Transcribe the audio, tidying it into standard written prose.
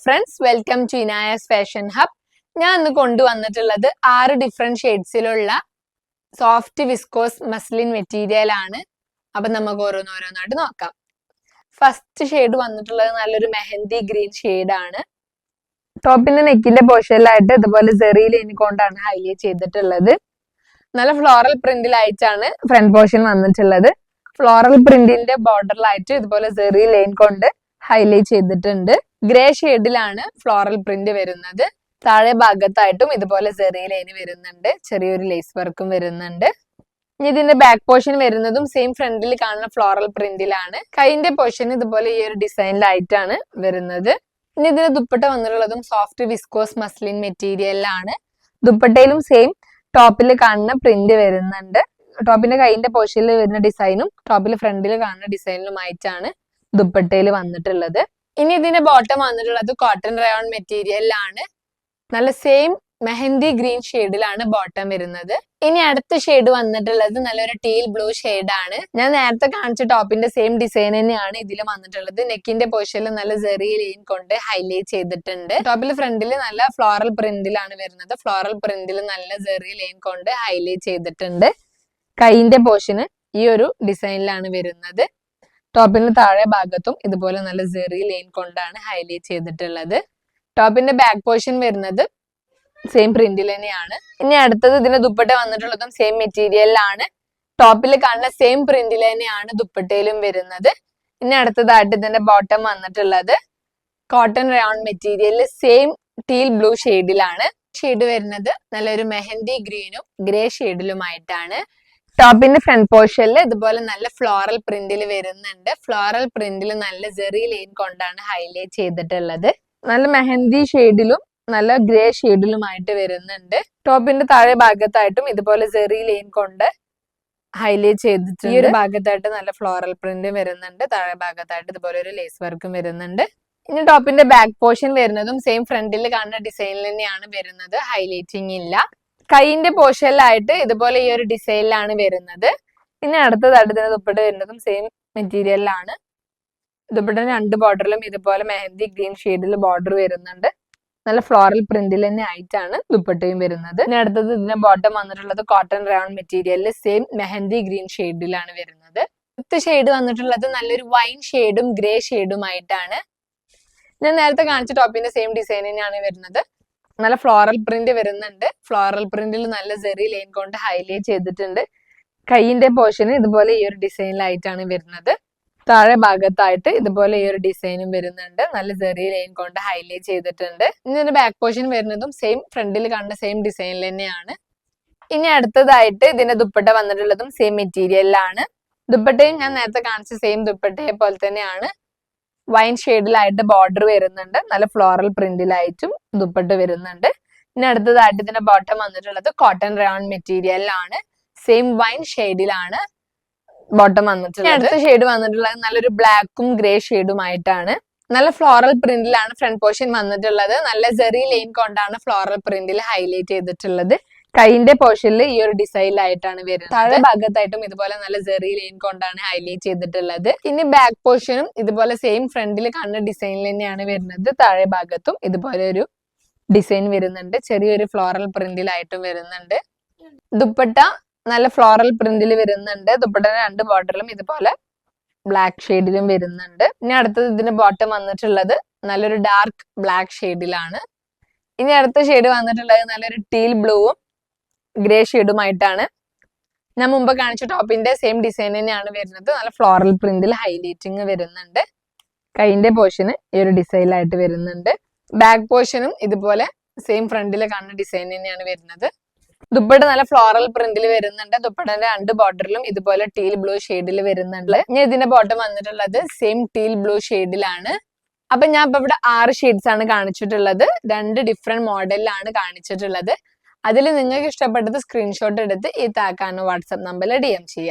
Friends, welcome to Inaya's fashion hub. ഞാൻ ഇന്ന് കൊണ്ടുവന്നിട്ടുള്ളത് 6 ഡിഫറെന്റ് ഷെയ്ഡ്സിലുള്ള സോഫ്റ്റ് വിസ്കോസ് മസ്ലിൻ മെറ്റീരിയൽ ആണ്. അപ്പൊ നമുക്ക് ഓരോന്നോരോന്നായിട്ട് നോക്കാം. ഫസ്റ്റ് ഷെയ്ഡ് വന്നിട്ടുള്ളത് നല്ലൊരു മെഹന്തി ഗ്രീൻ ഷെയ്ഡ് ആണ്. ടോപ്പിന്റെ നെക്കിന്റെ പോർഷനിലായിട്ട് ഇതുപോലെ സെറി ലൈൻ കൊണ്ടാണ് ഹൈലൈറ്റ് ചെയ്തിട്ടുള്ളത്. നല്ല ഫ്ലോറൽ പ്രിന്റിലായിട്ടാണ് ഫ്രണ്ട് പോർഷൻ വന്നിട്ടുള്ളത്. ഫ്ലോറൽ പ്രിന്റിന്റെ ബോർഡറിലായിട്ട് ഇതുപോലെ സെറി ലൈൻ കൊണ്ട് ഹൈലൈറ്റ് ചെയ്തിട്ടുണ്ട്. ഗ്രേ ഷെയ്ഡിലാണ് ഫ്ലോറൽ പ്രിന്റ് വരുന്നത്. താഴെ ഭാഗത്തായിട്ടും ഇതുപോലെ സെറി ലൈൻ വരുന്നുണ്ട്. ചെറിയൊരു ലേസ് വർക്കും വരുന്നുണ്ട്. ഇനി ഇതിന്റെ ബാക്ക് പോർഷൻ വരുന്നതും സെയിം ഫ്രണ്ടിൽ കാണുന്ന ഫ്ലോറൽ പ്രിന്റിലാണ്. കൈന്റെ പോർഷൻ ഇതുപോലെ ഈ ഒരു ഡിസൈനിലായിട്ടാണ് വരുന്നത്. ഇനി ഇതിന്റെ ദുപ്പട്ട വന്നിട്ടുള്ളതും സോഫ്റ്റ് വിസ്കോസ് മസ്ലിൻ മെറ്റീരിയലിലാണ്. ദുപ്പട്ടയിലും സെയിം ടോപ്പിൽ കാണുന്ന പ്രിന്റ് വരുന്നുണ്ട്. ടോപ്പിന്റെ കൈന്റെ പോർഷനിൽ വരുന്ന ഡിസൈനും ടോപ്പിൽ ഫ്രണ്ടിൽ കാണുന്ന ഡിസൈനിലുമായിട്ടാണ് ദുപ്പട്ടയിൽ വന്നിട്ടുള്ളത്. ഇനി ഇതിന്റെ ബോട്ടം വന്നിട്ടുള്ളത് കോട്ടൺ റയോൺ മെറ്റീരിയലിലാണ്. നല്ല സെയിം മെഹന്തി ഗ്രീൻ ഷെയ്ഡിലാണ് ബോട്ടം വരുന്നത്. ഇനി അടുത്ത ഷെയ്ഡ് വന്നിട്ടുള്ളത് നല്ലൊരു ടീൽ ബ്ലൂ ഷെയ്ഡ് ആണ്. ഞാൻ നേരത്തെ കാണിച്ച ടോപ്പിന്റെ സെയിം ഡിസൈൻ തന്നെയാണ് ഇതിൽ വന്നിട്ടുള്ളത്. നെക്കിന്റെ പോർഷനിൽ നല്ല സെറി ലൈൻ കൊണ്ട് ഹൈലൈറ്റ് ചെയ്തിട്ടുണ്ട്. ടോപ്പിൽ ഫ്രണ്ടിൽ നല്ല ഫ്ലോറൽ പ്രിന്റിലാണ് വരുന്നത്. ഫ്ലോറൽ പ്രിന്റിൽ നല്ല സെറി ലൈൻ കൊണ്ട് ഹൈലൈറ്റ് ചെയ്തിട്ടുണ്ട്. കൈന്റെ പോർഷന് ഈ ഒരു ഡിസൈനിലാണ് വരുന്നത്. ടോപ്പിന്റെ താഴെ ഭാഗത്തും ഇതുപോലെ നല്ല സെറി ലൈൻ കൊണ്ടാണ് ഹൈലൈറ്റ് ചെയ്തിട്ടുള്ളത്. ടോപ്പിന്റെ ബാക്ക് പോർഷൻ വരുന്നത് സെയിം പ്രിന്റിൽ തന്നെയാണ്. ഇനി അടുത്തത് ഇതിന്റെ ദുപ്പട്ട വന്നിട്ടുള്ളതും സെയിം മെറ്റീരിയലിലാണ്. ടോപ്പിൽ കാണുന്ന സെയിം പ്രിന്റിൽ തന്നെയാണ് ദുപ്പട്ടയിലും വരുന്നത്. ഇനി അടുത്തതായിട്ട് ഇതിന്റെ ബോട്ടം വന്നിട്ടുള്ളത് കോട്ടൺ റയോൺ മെറ്റീരിയലിൽ സെയിം ടീൽ ബ്ലൂ ഷെയ്ഡിലാണ്. ഷെയ്ഡ് വരുന്നത് നല്ലൊരു മെഹന്തി ഗ്രീനും ഗ്രേ ഷെയ്ഡിലുമായിട്ടാണ്. ടോപ്പിന്റെ ഫ്രണ്ട് പോർഷനിൽ ഇതുപോലെ നല്ല ഫ്ലോറൽ പ്രിന്റിൽ വരുന്നുണ്ട്. ഫ്ലോറൽ പ്രിന്റിൽ നല്ല സെറി ലൈൻ കൊണ്ടാണ് ഹൈലൈറ്റ് ചെയ്തിട്ടുള്ളത്. നല്ല മെഹന്തി ഷെയ്ഡിലും നല്ല ഗ്രേ ഷെയ്ഡിലുമായിട്ട് വരുന്നുണ്ട്. ടോപ്പിന്റെ താഴെ ഭാഗത്തായിട്ടും ഇതുപോലെ സെറി ലൈൻ കൊണ്ട് ഹൈലൈറ്റ് ചെയ്തിട്ടുണ്ട്. ഈ ഒരു ഭാഗത്തായിട്ട് നല്ല ഫ്ലോറൽ പ്രിന്റ് വരുന്നുണ്ട്. താഴെ ഭാഗത്തായിട്ട് ഇതുപോലെ ഒരു ലേസ് വർക്കും വരുന്നുണ്ട്. ഇനി ടോപ്പിന്റെ ബാക്ക് പോർഷൻ വരുന്നതും സെയിം ഫ്രണ്ടിൽ കാണുന്ന ഡിസൈനിൽ തന്നെയാണ് വരുന്നത്. ഹൈലൈറ്റിംഗ് ഇല്ല. കൈന്റെ പോർഷനിലായിട്ട് ഇതുപോലെ ഈ ഒരു ഡിസൈനിലാണ് വരുന്നത്. ഇനി അടുത്തതായിട്ട് ഇതിന്റെ ദുപ്പട്ട വരുന്നതും സെയിം മെറ്റീരിയലിലാണ്. ദുപ്പട്ട രണ്ട് ബോർഡറിലും ഇതുപോലെ മെഹന്തി ഗ്രീൻ ഷെയ്ഡിൽ ബോർഡർ വരുന്നുണ്ട്. നല്ല ഫ്ലോറൽ പ്രിന്റിൽ തന്നെ ആയിട്ടാണ് ദുപ്പട്ടയും വരുന്നത്. ഇനി അടുത്തത് ഇതിന്റെ ബോട്ടം വന്നിട്ടുള്ളത് കോട്ടൺ റയോൺ മെറ്റീരിയലിൽ സെയിം മെഹന്തി ഗ്രീൻ ഷെയ്ഡിലാണ് വരുന്നത്. അടുത്ത ഷെയ്ഡ് വന്നിട്ടുള്ളത് നല്ലൊരു വൈൻ ഷെയ്ഡും ഗ്രേ ഷെയ്ഡുമായിട്ടാണ്. ഞാൻ നേരത്തെ കാണിച്ച ടോപ്പിന്റെ സെയിം ഡിസൈൻ തന്നെയാണ് വരുന്നത്. നല്ല ഫ്ലോറൽ പ്രിന്റ് വരുന്നുണ്ട്. ഫ്ലോറൽ പ്രിന്റിൽ നല്ല സെറി ലൈൻ കൊണ്ട് ഹൈലൈറ്റ് ചെയ്തിട്ടുണ്ട്. കൈയിന്റെ പോർഷന് ഇതുപോലെ ഈ ഒരു ഡിസൈനിലായിട്ടാണ് വരുന്നത്. താഴെ ഭാഗത്തായിട്ട് ഇതുപോലെ ഈ ഒരു ഡിസൈനും വരുന്നുണ്ട്. നല്ല സെറി ലൈൻ കൊണ്ട് ഹൈലൈറ്റ് ചെയ്തിട്ടുണ്ട്. ഇതിന്റെ ബാക്ക് പോർഷൻ വരുന്നതും സെയിം ഫ്രണ്ടിൽ കാണുന്ന സെയിം ഡിസൈനിൽ തന്നെയാണ്. ഇനി അടുത്തതായിട്ട് ഇതിന്റെ ദുപ്പട്ട വന്നിട്ടുള്ളതും സെയിം മെറ്റീരിയലിലാണ്. ദുപ്പട്ടയും ഞാൻ നേരത്തെ കാണിച്ച സെയിം ദുപ്പട്ടയെ പോലെ തന്നെയാണ്. വൈൻ ഷെയ്ഡിലായിട്ട് ബോർഡർ വരുന്നുണ്ട്. നല്ല ഫ്ലോറൽ പ്രിന്റിലായിട്ടും ദുപ്പട്ട വരുന്നുണ്ട്. ഇനി അടുത്തതായിട്ട് ഇതിന്റെ ബോട്ടം വന്നിട്ടുള്ളത് കോട്ടൺ റയോൺ മെറ്റീരിയലിലാണ്. സെയിം വൈൻ ഷെയ്ഡിലാണ് ബോട്ടം വന്നിട്ടുള്ളത്. അടുത്ത ഷെയ്ഡ് വന്നിട്ടുള്ളത് നല്ലൊരു ബ്ലാക്കും ഗ്രേ ഷെയ്ഡുമായിട്ടാണ്. നല്ല ഫ്ലോറൽ പ്രിന്റിലാണ് ഫ്രണ്ട് പോർഷൻ വന്നിട്ടുള്ളത്. നല്ല സെറി ലൈൻ കൊണ്ടാണ് ഫ്ലോറൽ പ്രിന്റിൽ ഹൈലൈറ്റ് ചെയ്തിട്ടുള്ളത്. കൈന്റെ പോർഷനിൽ ഈ ഒരു ഡിസൈനിലായിട്ടാണ് വരുന്നത്. താഴെ ഭാഗത്തായിട്ടും ഇതുപോലെ നല്ല സെറി ലൈൻ കൊണ്ടാണ് ഹൈലൈറ്റ് ചെയ്തിട്ടുള്ളത്. ഇനി ബാക്ക് പോർഷനും ഇതുപോലെ സെയിം ഫ്രണ്ടിൽ കാണുന്ന ഡിസൈനിൽ തന്നെയാണ് വരുന്നത്. താഴെ ഭാഗത്തും ഇതുപോലെ ഒരു ഡിസൈൻ വരുന്നുണ്ട്. ചെറിയൊരു ഫ്ലോറൽ പ്രിന്റിലായിട്ടും വരുന്നുണ്ട്. ദുപ്പട്ട നല്ല ഫ്ലോറൽ പ്രിന്റിൽ വരുന്നുണ്ട്. ദുപ്പട്ടയുടെ രണ്ട് ബോർഡറിലും ഇതുപോലെ ബ്ലാക്ക് ഷെയ്ഡിലും വരുന്നുണ്ട്. ഇനി അടുത്തത് ഇതിന്റെ ബോട്ടം വന്നിട്ടുള്ളത് നല്ലൊരു ഡാർക്ക് ബ്ലാക്ക് ഷെയ്ഡിലാണ്. ഇനി അടുത്ത ഷെയ്ഡ് വന്നിട്ടുള്ളത് നല്ലൊരു ടീൽ ബ്ലൂവും ഗ്രേ ഷെയ്ഡുമായിട്ടാണ്. ഞാൻ മുമ്പ് കാണിച്ച ടോപ്പിന്റെ സെയിം ഡിസൈൻ തന്നെയാണ് വരുന്നത്. നല്ല ഫ്ലോറൽ പ്രിന്റിൽ ഹൈലൈറ്റിങ് വരുന്നുണ്ട്. കൈന്റെ പോർഷന് ഈ ഒരു ഡിസൈനിലായിട്ട് വരുന്നുണ്ട്. ബാക്ക് പോർഷനും ഇതുപോലെ സെയിം ഫ്രണ്ടിൽ കാണുന്ന ഡിസൈൻ തന്നെയാണ് വരുന്നത്. ദുപ്പട്ട നല്ല ഫ്ലോറൽ പ്രിന്റിൽ വരുന്നുണ്ട്. ദുപ്പട്ടന്റെ രണ്ട് ബോർഡറിലും ഇതുപോലെ ടീൽ ബ്ലൂ ഷെയ്ഡിൽ വരുന്നുണ്ട്. ഇനി ഇതിന്റെ ബോട്ടം വന്നിട്ടുള്ളത് സെയിം ടീൽ ബ്ലൂ ഷെയ്ഡിലാണ്. അപ്പൊ ഞാൻ ഇപ്പൊ ഇവിടെ 6 ഷെയ്ഡ്സ് ആണ് കാണിച്ചിട്ടുള്ളത്. 2 ഡിഫറെന്റ് മോഡലിലാണ് കാണിച്ചിട്ടുള്ളത്. അതിൽ നിങ്ങൾക്ക് ഇഷ്ടപ്പെട്ടത് സ്ക്രീൻഷോട്ട് എടുത്ത് ഈ താക്കാനോ വാട്സ്ആപ്പ് നമ്പറിൽ DM ചെയ്യാം.